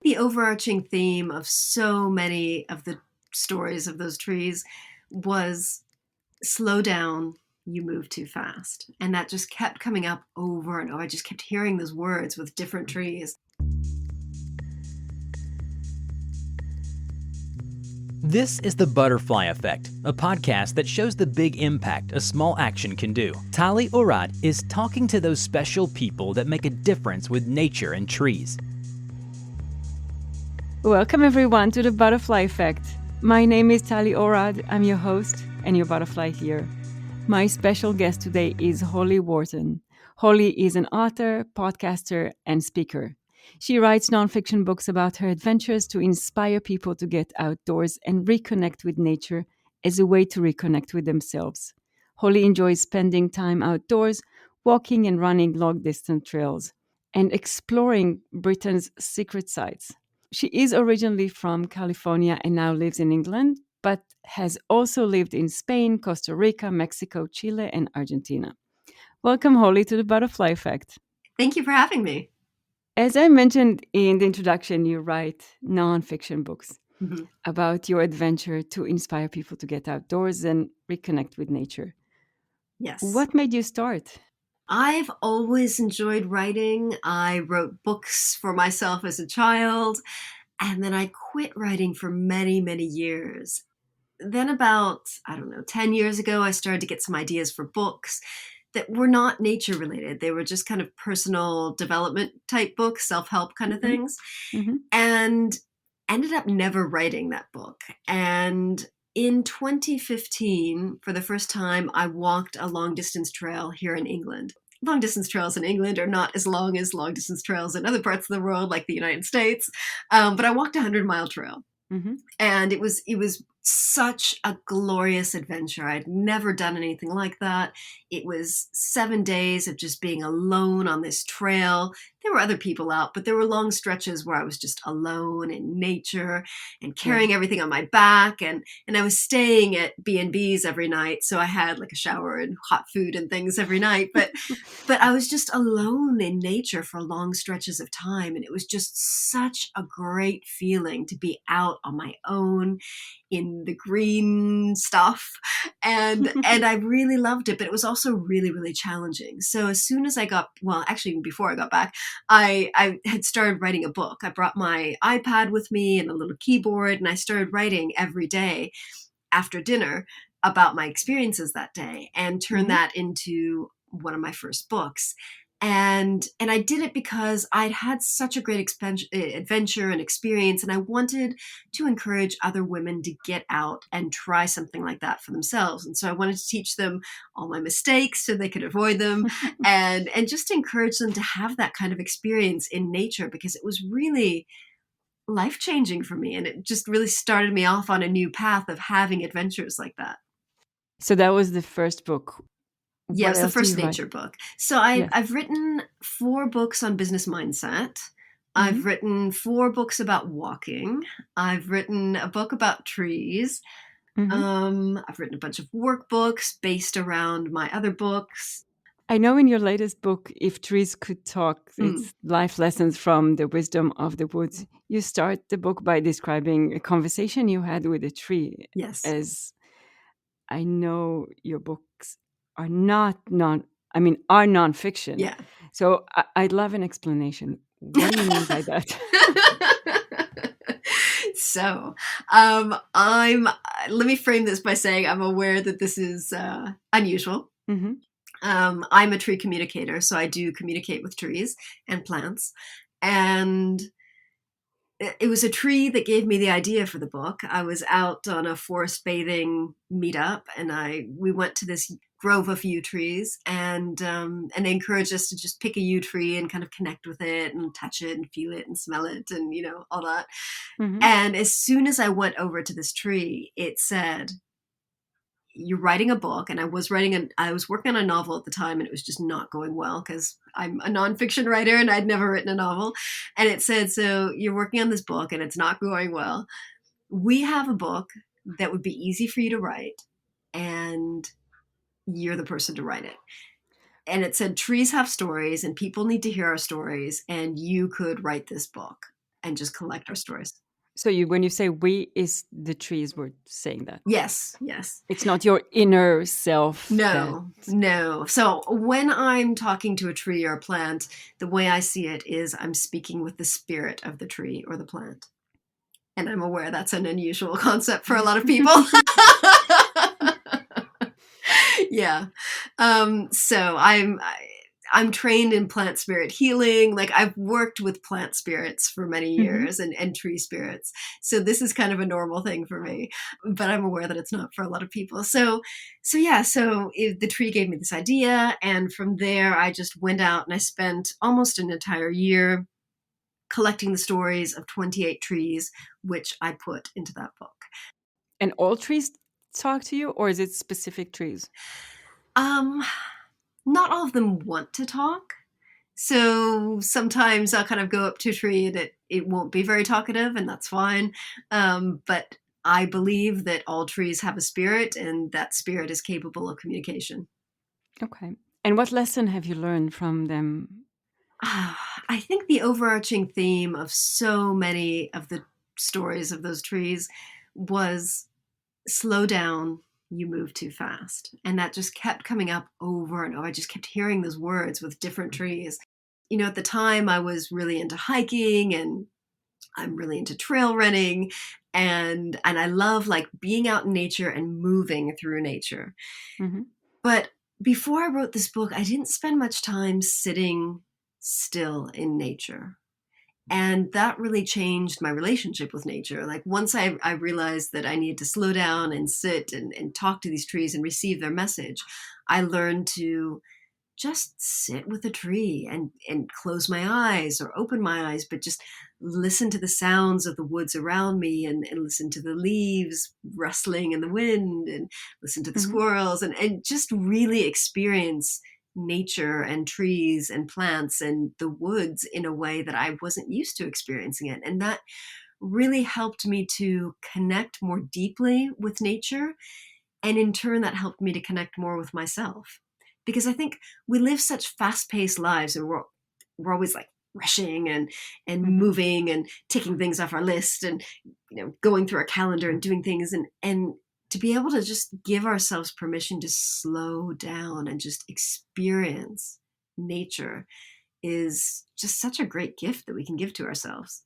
The overarching theme of so many of the stories of those trees was slow down, you move too fast. And that just kept coming up over and over. I just kept hearing those words with different trees. This is The Butterfly Effect, a podcast that shows the big impact a small action can do. Tali Orad is talking to those special people that make a difference with nature and trees. Welcome everyone to The Butterfly Effect. My name is Tali Orad. I'm your host and your butterfly here. My special guest today is Holly Worton. Holly is an author, podcaster, and speaker. She writes nonfiction books about her adventures to inspire people to get outdoors and reconnect with nature as a way to reconnect with themselves. Holly enjoys spending time outdoors, walking and running long-distance trails, and exploring Britain's secret sites. She is originally from California and now lives in England, but has also lived in Spain, Costa Rica, Mexico, Chile, and Argentina. Welcome, Holly, to The Butterfly Effect. Thank you for having me. As I mentioned in the introduction, you write nonfiction books about your adventure to inspire people to get outdoors and reconnect with nature. Yes. What made you start? I've always enjoyed writing. I wrote books for myself as a child, and then I quit writing for many, many years. Then about, 10 years ago, I started to get some ideas for books that were not nature related. They were just kind of personal development type books, self-help kind of things, and ended up never writing that book. And in 2015, for the first time, I walked a long distance trail here in England. Long distance trails in England are not as long as long distance trails in other parts of the world, like the United States. But I walked a 100-mile trail. And it was such a glorious adventure. I'd never done anything like that. It was 7 days of just being alone on this trail. There were other people out, but there were long stretches where I was just alone in nature and carrying everything on my back. And I was staying at B&Bs every night. So I had like a shower and hot food and things every night. But I was just alone in nature for long stretches of time. And it was just such a great feeling to be out on my own in the green stuff. And I really loved it, but it was also really, really challenging. So as soon as actually before I got back, I had started writing a book. I brought my iPad with me and a little keyboard, and I started writing every day after dinner about my experiences that day and turned that into one of my first books. And I did it because I'd had such a great adventure and experience, and I wanted to encourage other women to get out and try something like that for themselves. And so I wanted to teach them all my mistakes so they could avoid them, and just encourage them to have that kind of experience in nature, because it was really life-changing for me, and it just really started me off on a new path of having adventures like that. So that was the first book. Yeah, it was the first nature book. So I've written 4 books on business mindset. I've written 4 books about walking. I've written a book about trees. I've written a bunch of workbooks based around my other books. I know in your latest book, If Trees Could Talk, it's life lessons from the wisdom of the woods. You start the book by describing a conversation you had with a tree. Yes. As I know your books are are nonfiction. Yeah. So I'd love an explanation. What do you mean by that? So, let me frame this by saying I'm aware that this is unusual. I'm a tree communicator, so I do communicate with trees and plants. And it was a tree that gave me the idea for the book. I was out on a forest bathing meetup, and we went to this grove of yew trees, and they encouraged us to just pick a yew tree and kind of connect with it and touch it and feel it and smell it and all that. And as soon as I went over to this tree, it said, "You're writing a book." And I was working on a novel at the time, and it was just not going well because I'm a nonfiction writer and I'd never written a novel. And it said, "So you're working on this book and it's not going well. We have a book that would be easy for you to write, and you're the person to write it." And it said, "Trees have stories and people need to hear our stories, and you could write this book." and just collect our stories. So when you say we, is the trees were saying that? Yes, yes. It's not your inner self that. No, no. So when I'm talking to a tree or a plant, the way I see it is I'm speaking with the spirit of the tree or the plant. And I'm aware that's an unusual concept for a lot of people. Yeah. So I'm trained in plant spirit healing. Like I've worked with plant spirits for many years and tree spirits. So this is kind of a normal thing for me, but I'm aware that it's not for a lot of people. So the tree gave me this idea. And from there, I just went out and I spent almost an entire year collecting the stories of 28 trees, which I put into that book. And all trees talk to you, or is it specific trees? Not all of them want to talk. So sometimes I'll kind of go up to a tree and it won't be very talkative, and that's fine. But I believe that all trees have a spirit, and that spirit is capable of communication. Okay. And what lesson have you learned from them? I think the overarching theme of so many of the stories of those trees was slow down, you move too fast. And that just kept coming up over and over. I just kept hearing those words with different trees. You know, at the time I was really into hiking and I'm really into trail running and I love like being out in nature and moving through nature. Mm-hmm. But before I wrote this book, I didn't spend much time sitting still in nature. And that really changed my relationship with nature. Like once I realized that I needed to slow down and sit and talk to these trees and receive their message, I learned to just sit with a tree and close my eyes or open my eyes, but just listen to the sounds of the woods around me and listen to the leaves rustling in the wind and listen to the squirrels and just really experience nature and trees and plants and the woods in a way that I wasn't used to experiencing it. And that really helped me to connect more deeply with nature. And in turn, that helped me to connect more with myself. Because I think we live such fast-paced lives and we're always like rushing and moving and taking things off our list and going through our calendar and doing things and to be able to just give ourselves permission to slow down and just experience nature is just such a great gift that we can give to ourselves.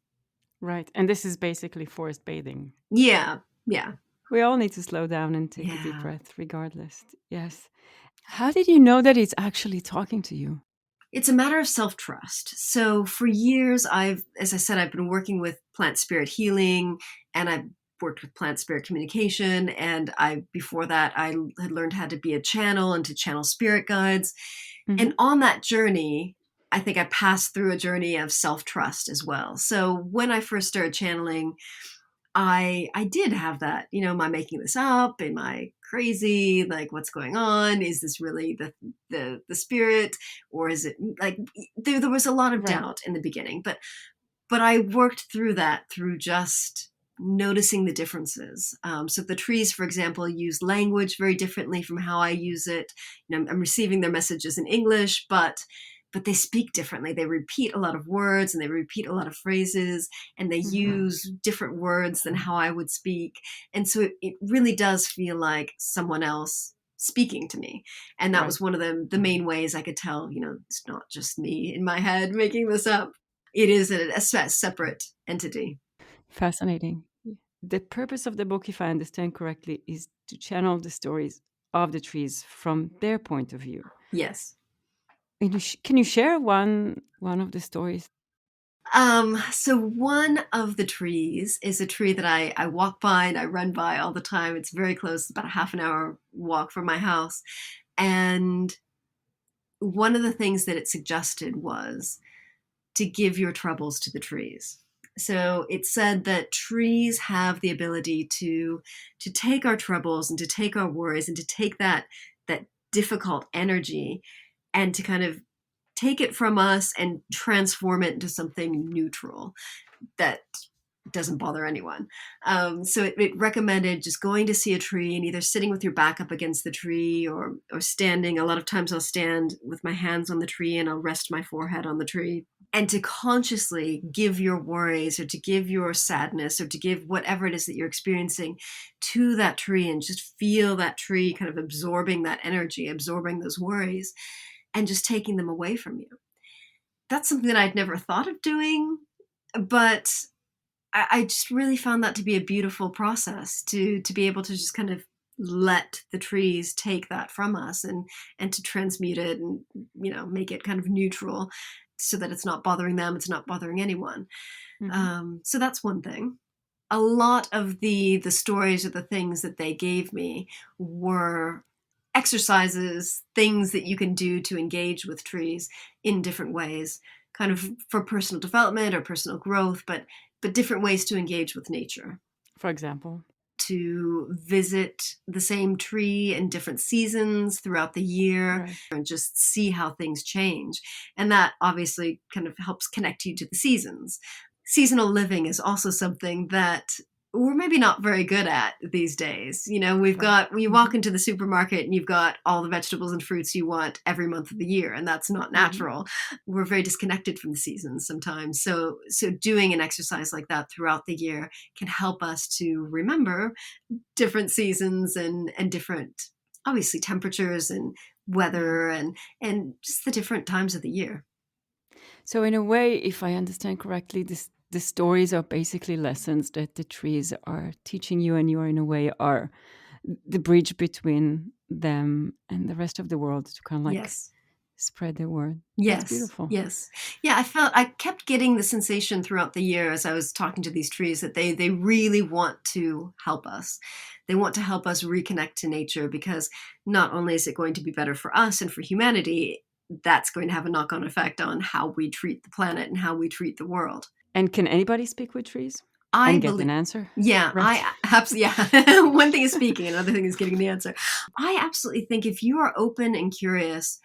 Right. And this is basically forest bathing. Yeah. Yeah. We all need to slow down and take a deep Yeah. breath regardless. Yes. How did you know that it's actually talking to you? It's a matter of self-trust. So for years, as I said, I've been working with plant spirit healing and I've worked with plant spirit communication. And before that, I had learned how to be a channel and to channel spirit guides. And on that journey, I think I passed through a journey of self-trust as well. So when I first started channeling, I did have that, am I making this up? Am I crazy? Like, what's going on? Is this really the spirit? Or is it like, there was a lot of doubt in the beginning, but I worked through that through just noticing the differences. So the trees, for example, use language very differently from how I use it. I'm receiving their messages in English, but they speak differently. They repeat a lot of words and they repeat a lot of phrases and they use different words than how I would speak. And so it really does feel like someone else speaking to me. And that was one of the main ways I could tell, it's not just me in my head making this up. It is a separate entity. Fascinating. The purpose of the book, if I understand correctly, is to channel the stories of the trees from their point of view. Yes. Can you share one of the stories? So one of the trees is a tree that I walk by and I run by all the time. It's very close, about a half an hour walk from my house. And one of the things that it suggested was to give your troubles to the trees. So it said that trees have the ability to take our troubles and to take our worries and to take that difficult energy and to kind of take it from us and transform it into something neutral that doesn't bother anyone. So it recommended just going to see a tree and either sitting with your back up against the tree or standing. A lot of times I'll stand with my hands on the tree and I'll rest my forehead on the tree. and to consciously give your worries or to give your sadness or to give whatever it is that you're experiencing to that tree and just feel that tree kind of absorbing that energy, absorbing those worries, and just taking them away from you. That's something that I'd never thought of doing, but I just really found that to be a beautiful process to be able to just kind of let the trees take that from us and to transmute it and make it kind of neutral so that it's not bothering them, it's not bothering anyone. So that's one thing. A lot of the stories or the things that they gave me were exercises, things that you can do to engage with trees in different ways, kind of for personal development or personal growth, but different ways to engage with nature. For example? To visit the same tree in different seasons throughout the year, Right. and just see how things change. And that obviously kind of helps connect you to the seasons. Seasonal living is also something that we're maybe not very good at these days. We've got, when you walk into the supermarket and you've got all the vegetables and fruits you want every month of the year, and that's not natural. We're very disconnected from the seasons sometimes. So doing an exercise like that throughout the year can help us to remember different seasons and different, obviously, temperatures and weather and just the different times of the year. So in a way, if I understand correctly, the stories are basically lessons that the trees are teaching you, and you are in a way are the bridge between them and the rest of the world to kind of like Yes. spread the word. Yes. That's beautiful. Yes. Yeah, I kept getting the sensation throughout the year as I was talking to these trees that they really want to help us. They want to help us reconnect to nature, because not only is it going to be better for us and for humanity, that's going to have a knock-on effect on how we treat the planet and how we treat the world. And can anybody speak with trees I and get believe, an answer? yeah, Right. I absolutely, yeah. One thing is speaking, another thing is getting the answer. I absolutely think if you are open and curious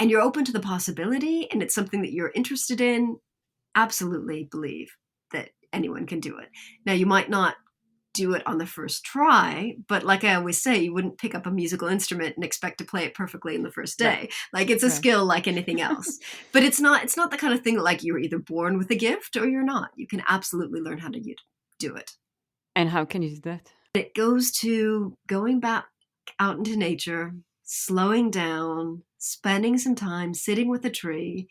and you're open to the possibility and it's something that you're interested in, absolutely believe that anyone can do it. Now, you might not do it on the first try, but like I always say, you wouldn't pick up a musical instrument and expect to play it perfectly in the first day. Right. Like, it's a Right. skill like anything else. But it's not the kind of thing that, like, you're either born with a gift or you're not. You can absolutely learn how to do it. And how can you do that? It goes to going back out into nature, slowing down, spending some time sitting with a tree,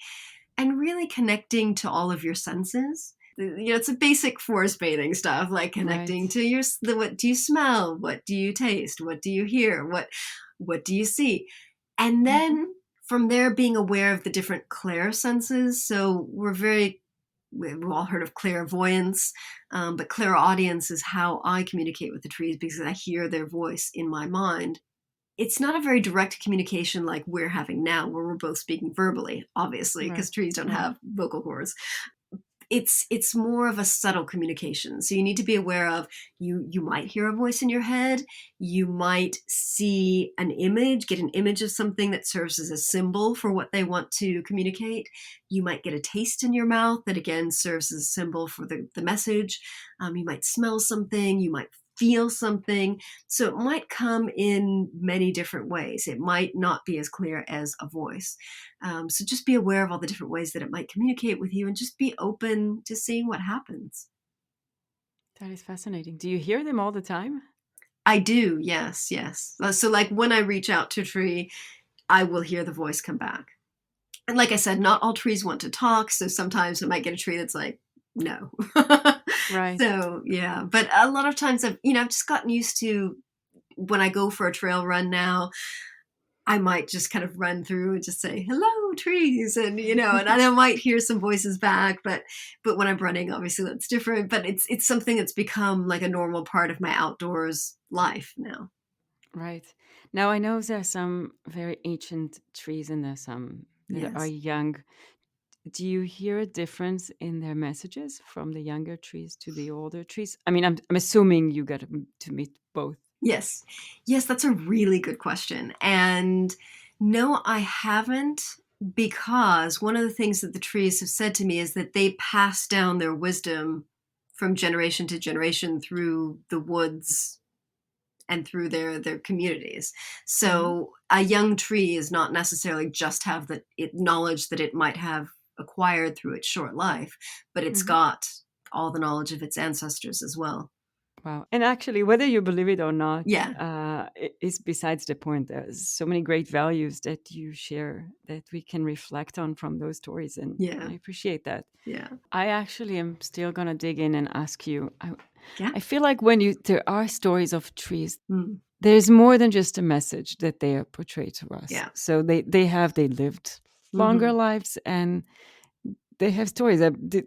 and really connecting to all of your senses. It's a basic forest bathing stuff, like connecting Right. to what do you smell? What do you taste? What do you hear? What do you see? And then from there, being aware of the different clair senses. So we've all heard of clairvoyance, but clairaudience is how I communicate with the trees, because I hear their voice in my mind. It's not a very direct communication like we're having now, where we're both speaking verbally, obviously, because Right. trees don't Right. have vocal cords. It's more of a subtle communication. So you need to be aware of, you might hear a voice in your head, you might see an image, get an image of something that serves as a symbol for what they want to communicate. You might get a taste in your mouth that again serves as a symbol for the message. You might smell something, you might feel something. So it might come in many different ways. It might not be as clear as a voice. So just be aware of all the different ways that it might communicate with you, and just be open to seeing what happens. That is fascinating. Do you hear them all the time? I do, yes. So like when I reach out to a tree, I will hear the voice come back. And like I said, not all trees want to talk, so sometimes I might get a tree that's like, no. Right. So yeah, but a lot of times I've just gotten used to, when I go for a trail run now, I might just kind of run through and just say, hello, trees. And, and I might hear some voices back, but when I'm running, obviously that's different. But it's something that's become like a normal part of my outdoors life now. Right. Now I know there's some very ancient trees and there's some that are Yes. young. Do you hear a difference in their messages from the younger trees to the older trees? I mean, I'm assuming you got to meet both. Yes. Yes, that's a really good question. And no, I haven't, because one of the things that the trees have said to me is that they pass down their wisdom from generation to generation through the woods and through their communities. So a young tree is not necessarily just have knowledge that it might have acquired through its short life, but it's Hmm. got all the knowledge of its ancestors as well. Wow. And actually, whether you believe it or not, Yeah. is besides the point. There's so many great values that you share that we can reflect on from those stories. And Yeah. I appreciate that. Yeah. I actually am still going to dig in and ask you. Yeah. I feel like there are stories of trees, Mm. there's more than just a message that they are portrayed to us. Yeah. So they lived longer Mm-hmm. lives, and they have stories,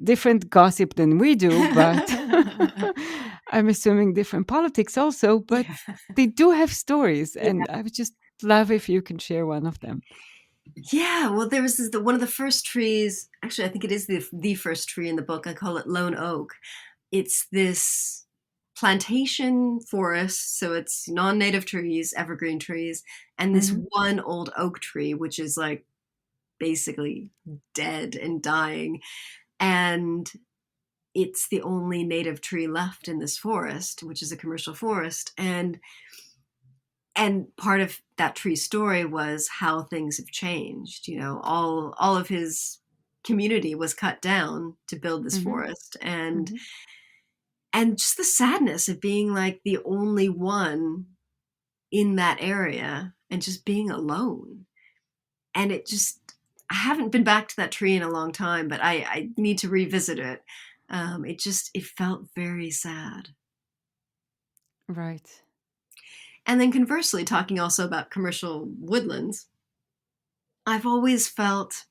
different gossip than we do, but I'm assuming different politics also, but Yeah. they do have stories, Yeah. and I would just love if you can share one of them. Yeah, well, there was one of the first trees. Actually, I think it is the first tree in the book. I call it Lone Oak. It's this plantation forest, so it's non-native trees, evergreen trees, and this Hmm. one old oak tree, which is like basically dead and dying, and it's the only native tree left in this forest, which is a commercial forest, and part of that tree's story was how things have changed. All of his community was cut down to build this Hmm. forest, and Hmm. just the sadness of being like the only one in that area and just being alone. And it just, I haven't been back to that tree in a long time, but I need to revisit it. It felt very sad. Right. And then conversely, talking also about commercial woodlands, I've always felt,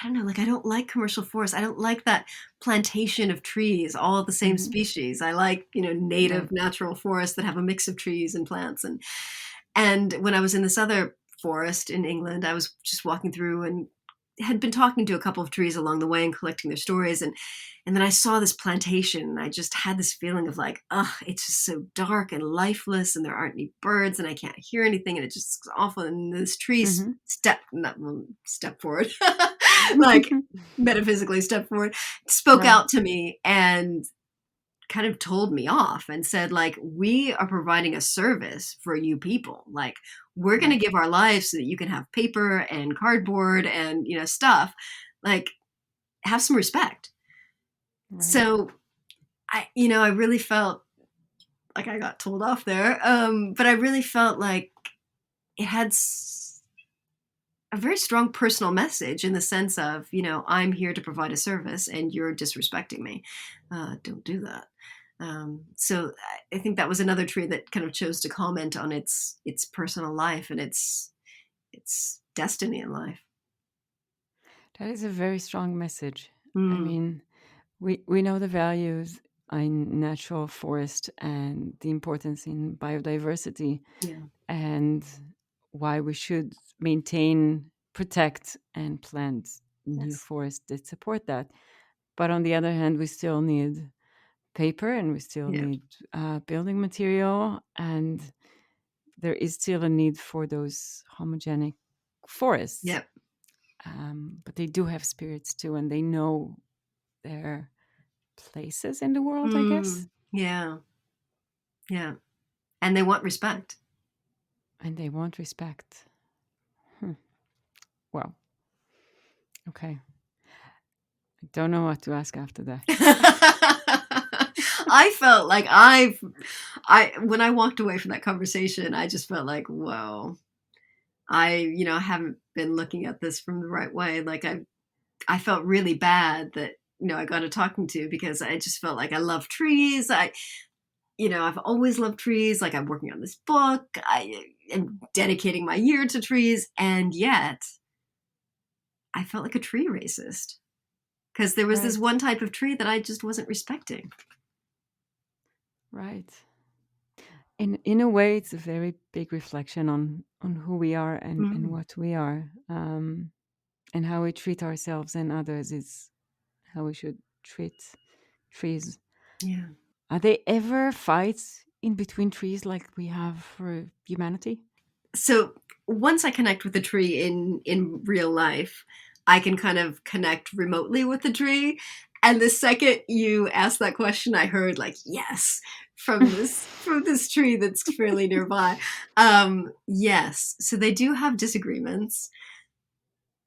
I don't know, like I don't like commercial forests. I don't like that plantation of trees, all the same Hmm. species. I like, Right. native natural forests that have a mix of trees and plants. And when I was in this other forest in England, I was just walking through and had been talking to a couple of trees along the way and collecting their stories. And then I saw this plantation, and I just had this feeling of like, ugh, it's just so dark and lifeless, and there aren't any birds, and I can't hear anything, and it just looks awful. And this tree Hmm. step forward, like metaphysically step forward, spoke Right. out to me and kind of told me off and said, like, we are providing a service for you people. Like, we're going to Right. give our lives so that you can have paper and cardboard and stuff. Like, have some respect. Right. So I really felt like I got told off there, but I really felt like it had a very strong personal message, in the sense of, I'm here to provide a service and you're disrespecting me. Don't do that. So I think that was another tree that kind of chose to comment on its personal life and its destiny in life. That is a very strong message. I Mm, mean, we know the values in natural forest and the importance in biodiversity, yeah. and why we should maintain, protect, and plant new Yes. forests that support that. But on the other hand, we still need paper, and we still Yeah. need building material, and there is still a need for those homogenic forests. Yep. But they do have spirits too, and they know their places in the world, I guess, Yeah. Yeah. And they want respect. and they want respect. Hmm. Well, okay. I don't know what to ask after that. I felt like I when I walked away from that conversation, I just felt like, whoa, I haven't been looking at this from the right way. Like I felt really bad that, I got a talking to, because I just felt like I love trees. I've always loved trees. Like, I'm working on this book. I am dedicating my year to trees. And yet I felt like a tree racist, because there was this Right, one type of tree that I just wasn't respecting. right. In a way, it's a very big reflection on who we are and Mm, what we are, and how we treat ourselves and others is how we should treat trees. yeah. Are there ever fights in between trees like we have for humanity? So once I connect with the tree in real life, I can kind of connect remotely with the tree. And the second you asked that question, I heard like yes from this tree that's fairly nearby. Yes, so they do have disagreements.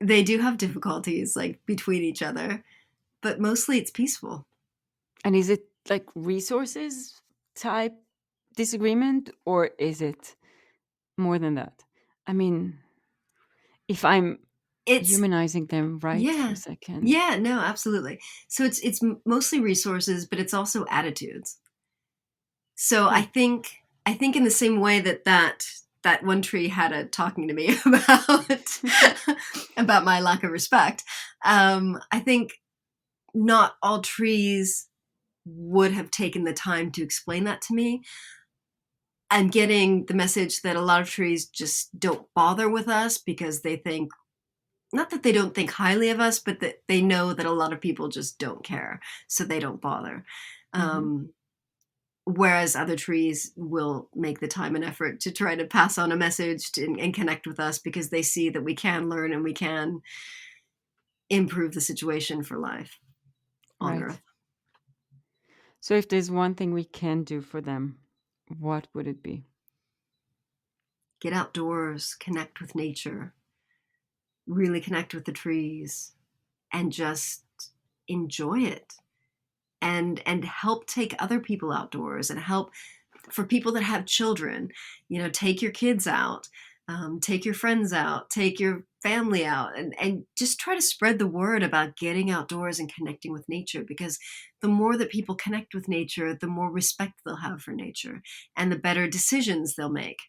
They do have difficulties like between each other, but mostly it's peaceful. And is it like resources type disagreement, or is it more than that? I mean, if I'm It's humanizing them right for a yeah. second. Yeah, no, absolutely. So it's mostly resources, but it's also attitudes. So Huh. I think in the same way that one tree had a talking to me about about my lack of respect. I think not all trees would have taken the time to explain that to me. I'm getting the message that a lot of trees just don't bother with us because they think, not that they don't think highly of us, but that they know that a lot of people just don't care, so they don't bother. Hmm. Um, Whereas other trees will make the time and effort to try to pass on a message and connect with us because they see that we can learn and we can improve the situation for life on Right. Earth. So if there's one thing we can do for them, what would it be? Get outdoors, connect with nature, really connect with the trees, and just enjoy it. And help take other people outdoors and help for people that have children, take your kids out, take your friends out, take your family out, and just try to spread the word about getting outdoors and connecting with nature, because the more that people connect with nature, the more respect they'll have for nature and the better decisions they'll make.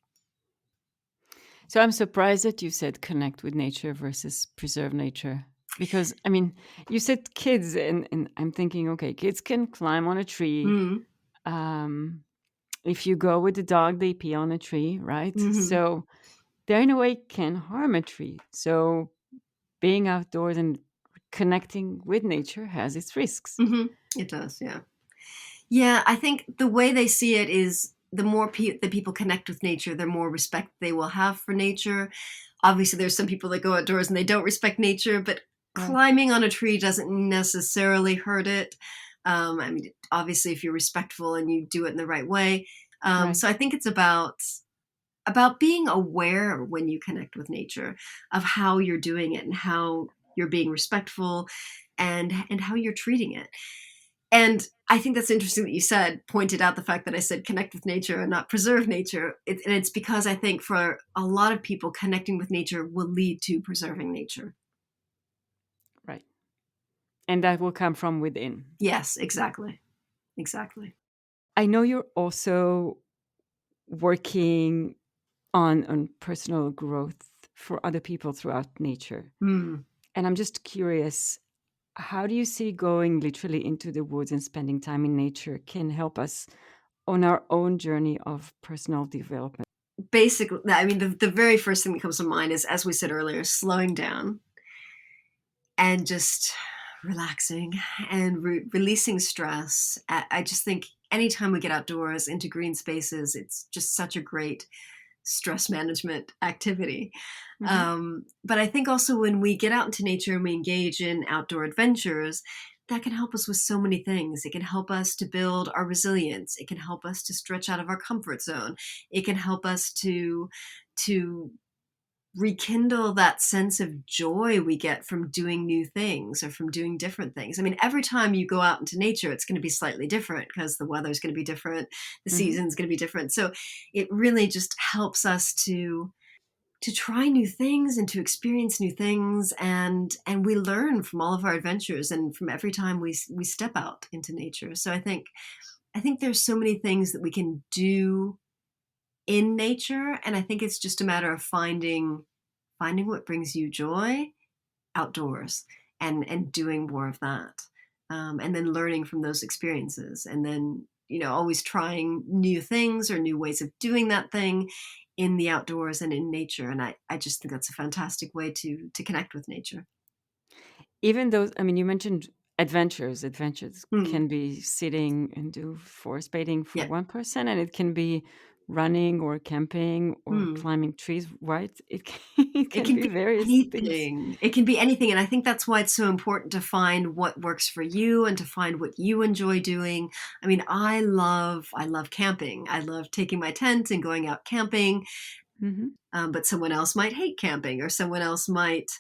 So I'm surprised that you said connect with nature versus preserve nature. Because, I mean, you said kids, and I'm thinking, okay, kids can climb on a tree. Mm-hmm. Um, if you go with the dog, they pee on a tree, right? Mm-hmm. So they, in a way, can harm a tree. So being outdoors and connecting with nature has its risks. Mm-hmm. It does, yeah. Yeah, I think the way they see it is the more the people connect with nature, the more respect they will have for nature. Obviously, there's some people that go outdoors and they don't respect nature, but Right, climbing on a tree doesn't necessarily hurt it. I mean, obviously, if you're respectful and you do it in the right way. right. So I think it's about being aware when you connect with nature of how you're doing it and how you're being respectful and how you're treating it. And I think that's interesting that you pointed out the fact that I said connect with nature and not preserve nature. And it's because I think for a lot of people, connecting with nature will lead to preserving nature. Right. And that will come from within. Yes, exactly. Exactly. I know you're also working on personal growth for other people throughout nature. Hmm. And I'm just curious, how do you see going literally into the woods and spending time in nature can help us on our own journey of personal development? Basically, I mean, the very first thing that comes to mind is, as we said earlier, slowing down and just relaxing and releasing stress. I just think anytime we get outdoors into green spaces, it's just such a great stress management activity. Hmm. But I think also when we get out into nature and we engage in outdoor adventures, that can help us with so many things. It can help us to build our resilience. It can help us to stretch out of our comfort zone. It can help us to rekindle that sense of joy we get from doing new things or from doing different things. I mean, every time you go out into nature, it's going to be slightly different because the weather's going to be different, the Hmm. season's going to be different. So it really just helps us to try new things and to experience new things, and we learn from all of our adventures and from every time we step out into nature. So I think there's so many things that we can do in nature, and I think it's just a matter of finding what brings you joy outdoors and doing more of that, and then learning from those experiences, and then always trying new things or new ways of doing that thing in the outdoors and in nature. And I just think that's a fantastic way to connect with nature. Even those, I mean, you mentioned adventures. Adventures Hmm. can be sitting and do forest bathing for Yeah. one person, and it can be running or camping or Hmm. climbing trees, right? It It can can be be various things. anything. It can be anything. And I think that's why it's so important to find what works for you and to find what you enjoy doing. I mean, I love camping. I love taking my tent and going out camping. Hmm. But someone else might hate camping, or someone else might,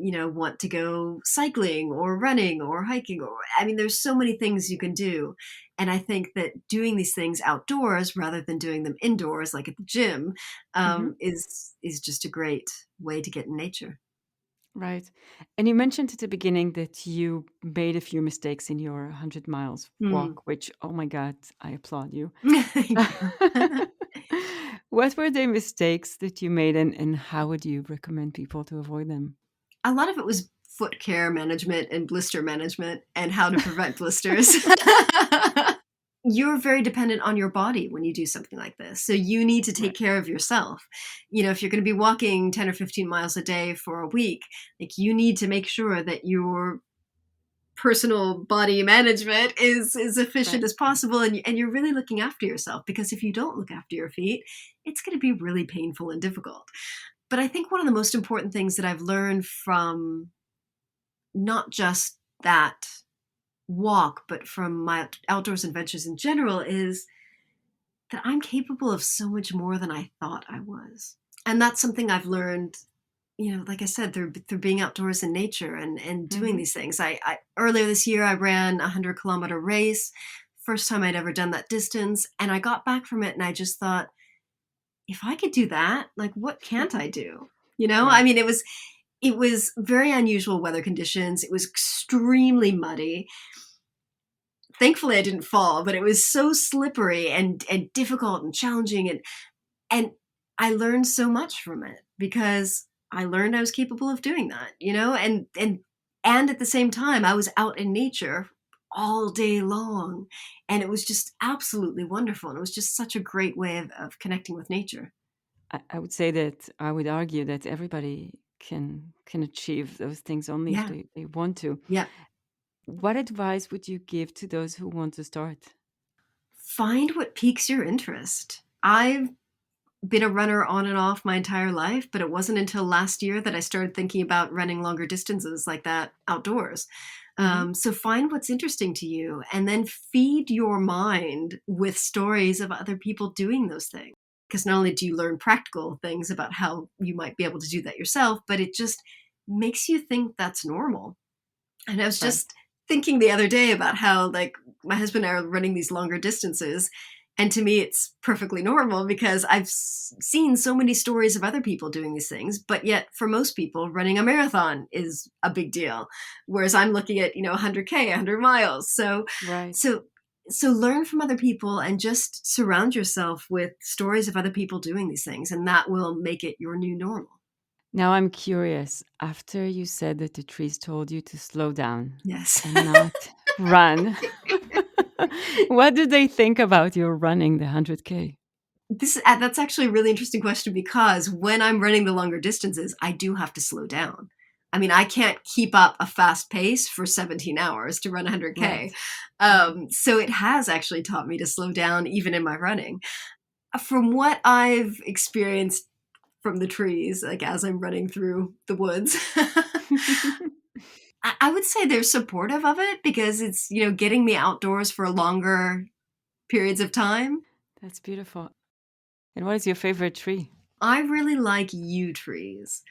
want to go cycling or running or hiking, or I mean, there's so many things you can do. And I think that doing these things outdoors rather than doing them indoors, like at the gym, Hmm. is just a great way to get in nature. Right. And you mentioned at the beginning that you made a few mistakes in your 100 miles Hmm. walk, which, oh my God, I applaud you. Thank you. What were the mistakes that you made, and how would you recommend people to avoid them? A lot of it was foot care management and blister management and how to prevent blisters. You're very dependent on your body when you do something like this. So you need to take Right. care of yourself. If you're going to be walking 10 or 15 miles a day for a week, like you need to make sure that your personal body management is as efficient Right. as possible, and you're really looking after yourself, because if you don't look after your feet, it's going to be really painful and difficult. But I think one of the most important things that I've learned from not just that walk, but from my outdoors adventures in general, is that I'm capable of so much more than I thought I was. And that's something I've learned, like I said, through being outdoors in nature and doing Hmm. these things. I earlier this year I ran a 100-kilometer race, first time I'd ever done that distance, and I got back from it and I just thought, if I could do that, like what can't I do? I Right. mean, it was very unusual weather conditions. It was extremely muddy. Thankfully I didn't fall, but it was so slippery and difficult and challenging, and I learned so much from it, because I learned I was capable of doing that, and at the same time I was out in nature all day long, and it was just absolutely wonderful, and it was just such a great way of connecting with nature. I would say that I would argue that everybody can achieve those things only if Yeah. they want to. Yeah. What advice would you give to those who want to start? Find what piques your interest. I've been a runner on and off my entire life, but it wasn't until last year that I started thinking about running longer distances like that outdoors. Hmm. So find what's interesting to you and then feed your mind with stories of other people doing those things. Because not only do you learn practical things about how you might be able to do that yourself, but it just makes you think that's normal. And I was Right. just thinking the other day about how, like, my husband and I are running these longer distances. And to me, it's perfectly normal because I've seen so many stories of other people doing these things. But yet, for most people, running a marathon is a big deal. Whereas I'm looking at, 100K, 100 miles. Right. So, so learn from other people and just surround yourself with stories of other people doing these things. And that will make it your new normal. Now I'm curious. After you said that the trees told you to slow down Yes. and not run, what do they think about your running the 100K? That's actually a really interesting question, because when I'm running the longer distances, I do have to slow down. I mean, I can't keep up a fast pace for 17 hours to run 100K. Right. Right. So it has actually taught me to slow down even in my running. From what I've experienced from the trees, like as I'm running through the woods, I would say they're supportive of it, because it's, getting me outdoors for longer periods of time. That's beautiful. And what is your favorite tree? I really like yew trees.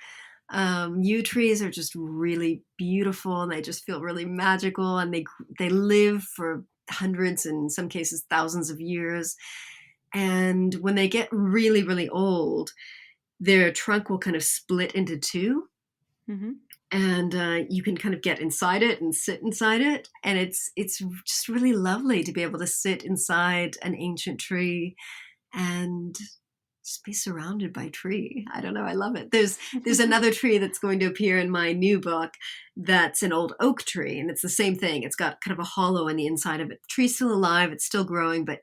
Yew trees are just really beautiful, and they just feel really magical, and they live for hundreds, and in some cases thousands of years. And when they get really, really old, their trunk will kind of split into two, Hmm. and you can kind of get inside it and sit inside it, and it's just really lovely to be able to sit inside an ancient tree and just be surrounded by tree. I don't know. I love it. There's another tree that's going to appear in my new book that's an old oak tree, and it's the same thing. It's got kind of a hollow on the inside of it. The tree's still alive. It's still growing, but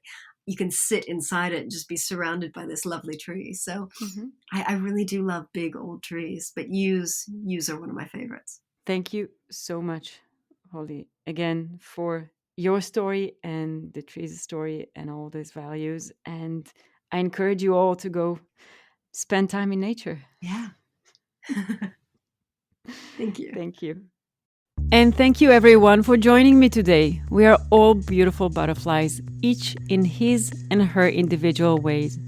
you can sit inside it and just be surrounded by this lovely tree. So Hmm. I really do love big old trees, but yews are one of my favorites. Thank you so much, Holly, again for your story and the trees story and all these values. And I encourage you all to go spend time in nature. Yeah. Thank you. Thank you. And thank you, everyone, for joining me today. We are all beautiful butterflies, each in his and her individual ways.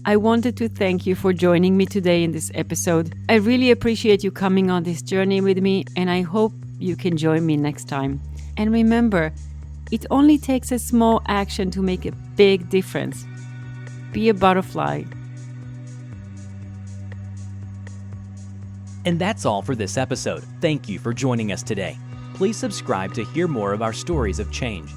I wanted to thank you for joining me today in this episode. I really appreciate you coming on this journey with me, and I hope you can join me next time. And remember, it only takes a small action to make a big difference. Be a butterfly. And that's all for this episode. Thank you for joining us today. Please subscribe to hear more of our stories of change.